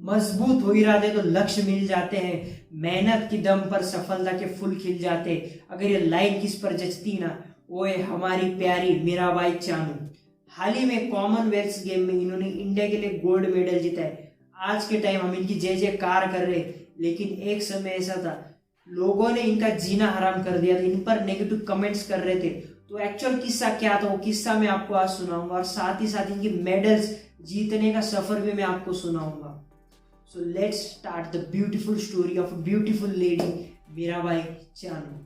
मजबूत हो इरादे तो लक्ष्य मिल जाते हैं, मेहनत की दम पर सफलता के फूल खिल जाते। अगर ये लाइन किस पर जचती ना, ओए हमारी प्यारी मीराबाई चानू। हाल ही में कॉमनवेल्थ गेम में इन्होंने इंडिया के लिए गोल्ड मेडल जीता है। आज के टाइम हम इनकी जय जयकार कर रहे, लेकिन एक समय ऐसा था लोगों ने इनका जीना हराम कर दिया था, इन पर नेगेटिव कमेंट्स कर रहे थे। तो एक्चुअल किस्सा क्या था वो किस्सा मैं आपको आज सुनाऊंगा, और साथ ही साथ इनकी मेडल्स जीतने का सफर भी मैं आपको सुनाऊंगा। So let's start the beautiful story of a beautiful lady Mirabai Chanu.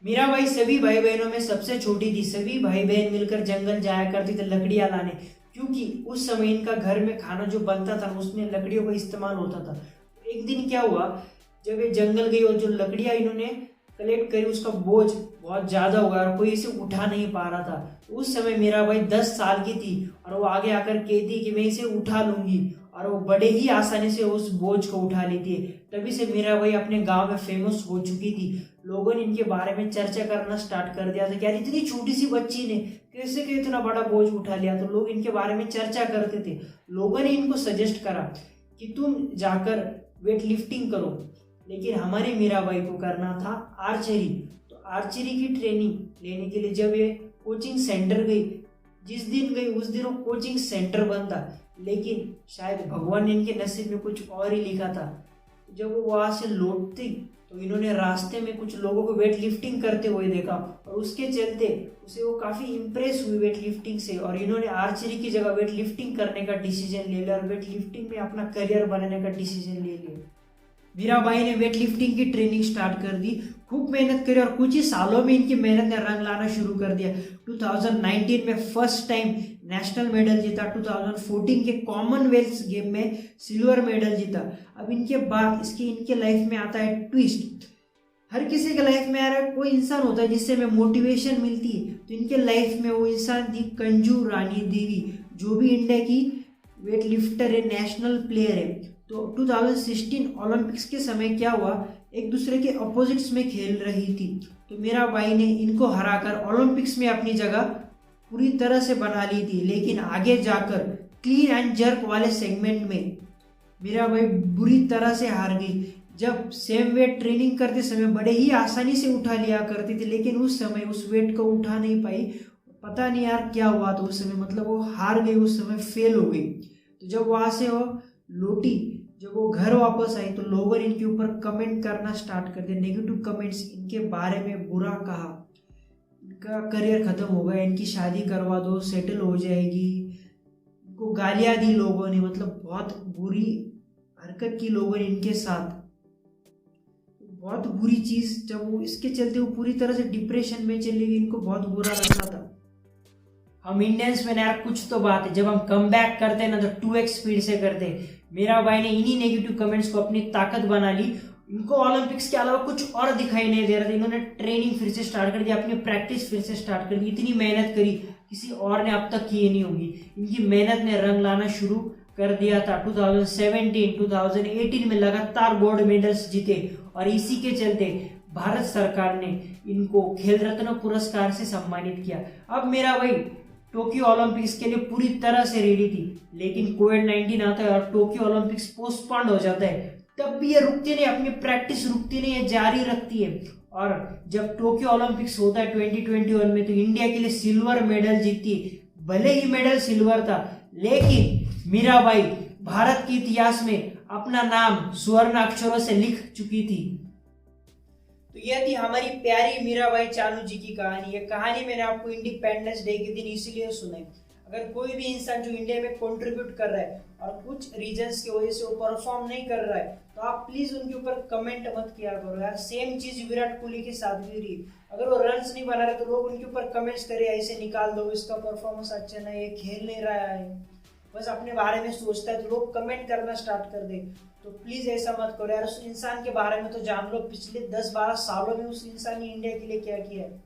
Mirabai सभी भाई बहनों में सबसे छोटी थी। सभी भाई बहन मिलकर जंगल जाया करते थे लकड़ियां लाने, क्योंकि उस समय इनका घर में खाना जो बनता था उसमें लकड़ियों का इस्तेमाल होता था। एक दिन क्या हुआ, जब ये जंगल गई और जो लकड़ियां इन्होंने कलेक्ट करी उसका बोझ बहुत ज्यादा हो गया और कोई इसे उठा नहीं पा रहा था। उस समय मीराबाई 10 साल की थी और वो आगे आकर कहती कि मैं इसे उठा लूंगी, और वो बड़े ही आसानी से उस बोझ को उठा लेती है। तभी से मीराबाई अपने गांव में फेमस हो चुकी थी। लोगों ने इनके बारे में चर्चा करना स्टार्ट कर दिया था कि यार इतनी छोटी सी बच्ची ने कैसे के इतना बड़ा बोझ उठा लिया। तो लोग इनके बारे में चर्चा करते थे। लोगों ने इनको सजेस्ट करा कि तुम जाकर वेट लिफ्टिंग करो, लेकिन हमारी मीराबाई को करना था आर्चरी। तो आर्चरी की ट्रेनिंग लेने के लिए जब ये कोचिंग सेंटर गई, जिस दिन गई उस दिन वो कोचिंग सेंटर बंद था, लेकिन शायद भगवान ने इनके नसीब में कुछ और ही लिखा था। जब वो वहां से लौटती तो इन्होंने रास्ते में कुछ लोगों को वेट लिफ्टिंग करते हुए देखा, और उसके चलते उसे वो काफी इंप्रेस हुई वेट लिफ्टिंग से, और इन्होंने आर्चरी की जगह वेट लिफ्टिंग करने का डिसीजन ले लिया और वेट लिफ्टिंग में अपना करियर बनाने का डिसीजन ले लिया। मीराबाई ने वेट लिफ्टिंग की ट्रेनिंग स्टार्ट कर दी, खूब मेहनत करी, और कुछ ही सालों में इनकी मेहनत ने रंग लाना शुरू कर दिया। 2019 में फर्स्ट टाइम नेशनल मेडल जीता, 2014 के कॉमनवेल्थ गेम में सिल्वर मेडल जीता। अब इनके बाद इनके लाइफ में आता है ट्विस्ट। हर किसी के लाइफ में यार कोई इंसान होता है जिससे हमें मोटिवेशन मिलती है, तो इनके लाइफ में वो इंसान थी कंजू रानी देवी, जो भी इंडिया की वेट लिफ्टर है, नेशनल प्लेयर है। तो 2016 ओलंपिक्स के समय क्या हुआ, एक दूसरे के अपोजिट्स में खेल रही थी। तो मीराबाई ने इनको हराकर ओलंपिक्स में अपनी जगह पूरी तरह से बना ली थी, लेकिन आगे जाकर क्लीन एंड जर्क वाले सेगमेंट में मीराबाई बुरी तरह से हार गई। जब सेम वेट ट्रेनिंग करते समय बड़े ही आसानी से उठा लिया करती थी, लेकिन उस समय उस वेट को उठा नहीं पाई। पता नहीं यार क्या हुआ, तो उस समय मतलब वो हार गई, उस समय फेल हो गई। तो जब वहां से वो लौटी, जब वो घर वापस आई, तो लोगों ने इनके ऊपर कमेंट करना स्टार्ट कर दिया, नेगेटिव कमेंट्स इनके बारे में बुरा कहा। इनका करियर खत्म हो गया, इनकी शादी करवा दो, सेटल हो जाएगी, इनको गालियां दी लोगों ने, मतलब बहुत बुरी हरकत की लोगों ने इनके साथ, बहुत बुरी चीज। जब वो इसके चलते वो पूरी तरह से डिप्रेशन में चली गई, इनको बहुत बुरा लगा था। हम इंडियंस में यार कुछ तो बात है, जब हम कम बैक करते हैं ना तो 2x स्पीड से करते हैं। मीराबाई ने इन्हीं नेगेटिव कमेंट्स को अपनी ताकत बना ली। इनको ओलंपिक्स के अलावा कुछ और दिखाई नहीं दे रहा था। इन्होंने ट्रेनिंग फिर से स्टार्ट कर दी, अपनी प्रैक्टिस फिर से स्टार्ट कर दी। इतनी मेहनत करी किसी और ने अब तक की नहीं होगी। इनकी मेहनत ने रंग लाना शुरू कर दिया था। 2017, 2018 में लगातार गोल्ड मेडल्स जीते, और इसी के चलते भारत सरकार ने इनको खेल रत्न पुरस्कार से सम्मानित किया। अब मीराबाई टोक्यो ओलंपिक्स के लिए पूरी तरह से रेडी थी, लेकिन कोविड-19 आता है और टोक्यो ओलंपिक्स पोस्टपोन्ड हो जाता है। तब भी ये रुकती नहीं, अपनी प्रैक्टिस रुकती नहीं, ये जारी रखती है। और जब टोक्यो ओलंपिक्स होता है 2021 में, तो इंडिया के लिए सिल्वर मेडल जीतती है। भले ही मेडल सिल्वर था, लेकिन मीराबाई भारत के इतिहास में अपना नाम स्वर्ण अक्षरों से लिख चुकी थी। तो यह थी हमारी प्यारी मीराबाई चानू जी की कहानी। ये कहानी मैंने आपको इंडिपेंडेंस डे के दिन इसीलिए सुनाई। अगर कोई भी इंसान जो इंडिया में कंट्रीब्यूट कर रहा है और कुछ रीजंस की वजह से वो परफॉर्म नहीं कर रहा है, तो आप प्लीज उनके ऊपर कमेंट मत किया करो यार। सेम चीज विराट कोहली के साथ भी रही। अगर वो रन्स नहीं बना रहे तो लोग उनके ऊपर कमेंट्स करे, ऐसे निकाल दो, इसका परफॉर्मेंस अच्छा नहीं है, खेल नहीं रहा है, बस अपने बारे में सोचता है, तो लोग कमेंट करना स्टार्ट कर दे। तो प्लीज ऐसा मत करो यार। उस इंसान के बारे में तो जान लो, पिछले 10-12 सालों में उस इंसान ने इंडिया के लिए क्या किया है।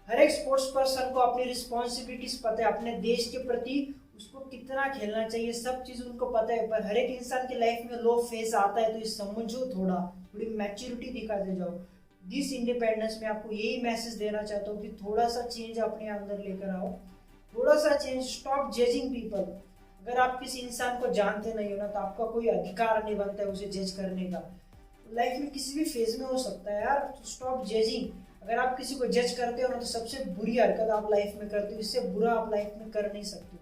हर एक स्पोर्ट्स पर्सन को अपनी रिस्पॉन्सिबिलिटीज पता है, अपने देश के प्रति उसको कितना खेलना चाहिए, सब चीज उनको पता है। पर हर एक इंसान की लाइफ में लो फेस आता है, तो ये समझो, थोड़ी मैच्योरिटी दिखाते जाओ। दिस इंडिपेंडेंस में आपको यही मैसेज देना चाहता हूँ कि थोड़ा सा चेंज अपने अंदर लेकर आओ, थोड़ा सा चेंज। Stop judging people. अगर आप किसी इंसान को जानते नहीं हो ना तो आपका कोई अधिकार नहीं बनता है उसे जज करने का। लाइफ में किसी भी फेज में हो सकता है यार, तो स्टॉप जजिंग। अगर आप किसी को जज करते हो ना तो सबसे बुरी हरकत आप लाइफ में करते हो, इससे बुरा आप लाइफ में कर नहीं सकते।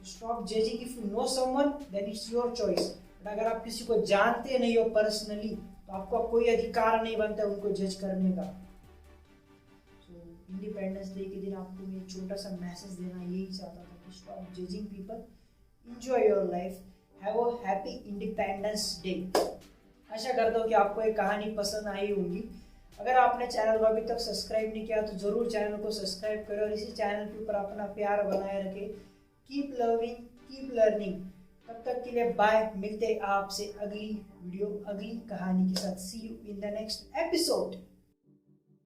Stop judging. If you know someone then it's your choice, but अगर आप किसी को जानते नहीं हो पर्सनली तो आपका कोई अधिकार नहीं बनता उनको जज करने का। इंडिपेंडेंस डे के दिन आपको मैं छोटा सा मैसेज देना यही चाहता था कि stop judging people, enjoy your life, have a happy independence day. आशा करता हूँ कि आपको ये कहानी पसंद आई होगी। अगर आपने चैनल को अभी तक सब्सक्राइब नहीं किया तो जरूर चैनल को सब्सक्राइब करें और इसी चैनल के ऊपर अपना प्यार बनाए रखें। Keep loving, keep learning. तब तक के लिए बाय, मिलते हैं आपसे अगली वीडियो, अगली कहानी के साथ। See you in the next episode.